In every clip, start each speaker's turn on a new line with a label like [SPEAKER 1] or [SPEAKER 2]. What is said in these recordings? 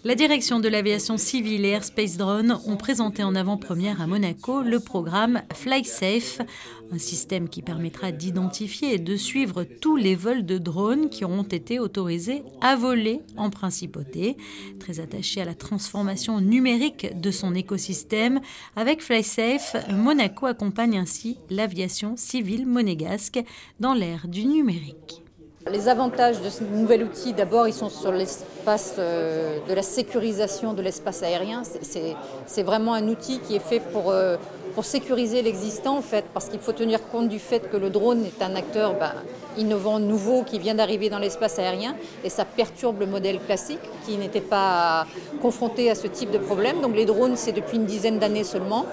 [SPEAKER 1] La direction de l'aviation civile et Airspace Drone ont présenté en avant-première à Monaco le programme FlySafe, un système qui permettra d'identifier et de suivre tous les vols de drones qui auront été autorisés à voler en principauté. Très attaché à la transformation numérique de son écosystème, avec FlySafe, Monaco accompagne ainsi l'aviation civile monégasque dans l'ère du numérique.
[SPEAKER 2] Les avantages de ce nouvel outil, d'abord, ils sont sur l'espace de la sécurisation de l'espace aérien. C'est vraiment un outil qui est fait pour sécuriser l'existant, en fait, parce qu'il faut tenir compte du fait que le drone est un acteur innovant, nouveau, qui vient d'arriver dans l'espace aérien, et ça perturbe le modèle classique, qui n'était pas confronté à ce type de problème. Donc les drones, c'est depuis une dizaine d'années seulement.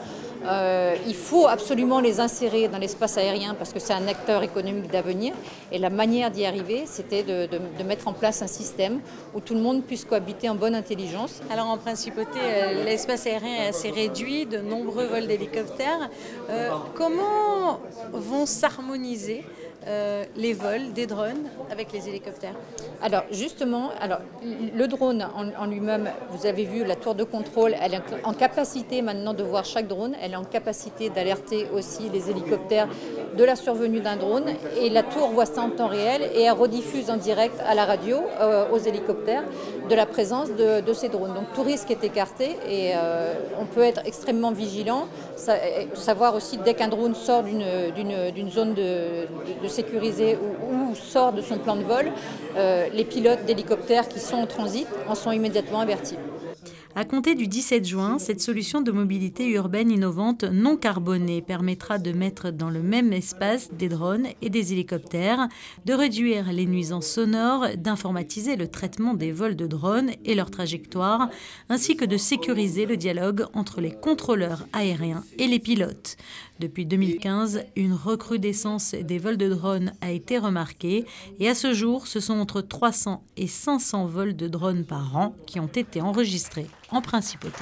[SPEAKER 2] Il faut absolument les insérer dans l'espace aérien parce que c'est un acteur économique d'avenir. Et la manière d'y arriver, c'était de mettre en place un système où tout le monde puisse cohabiter en bonne intelligence.
[SPEAKER 1] Alors en principauté, l'espace aérien est assez réduit, de nombreux vols d'hélicoptères. Comment vont s'harmoniser les vols des drones avec les hélicoptères?
[SPEAKER 2] Alors justement, le drone en lui-même, vous avez vu la tour de contrôle, elle est en capacité maintenant de voir chaque drone, elle est en capacité d'alerter aussi les hélicoptères de la survenue d'un drone, et la tour voit ça en temps réel et elle rediffuse en direct à la radio aux hélicoptères de la présence de ces drones. Donc tout risque est écarté et on peut être extrêmement vigilant, savoir aussi dès qu'un drone sort d'une zone de sécurisée ou sort de son plan de vol, les pilotes d'hélicoptères qui sont en transit en sont immédiatement avertis.
[SPEAKER 1] À compter du 17 juin, cette solution de mobilité urbaine innovante non carbonée permettra de mettre dans le même espace des drones et des hélicoptères, de réduire les nuisances sonores, d'informatiser le traitement des vols de drones et leur trajectoire, ainsi que de sécuriser le dialogue entre les contrôleurs aériens et les pilotes. Depuis 2015, une recrudescence des vols de drones a été remarquée et à ce jour, ce sont entre 300 et 500 vols de drones par an qui ont été enregistrés en principauté.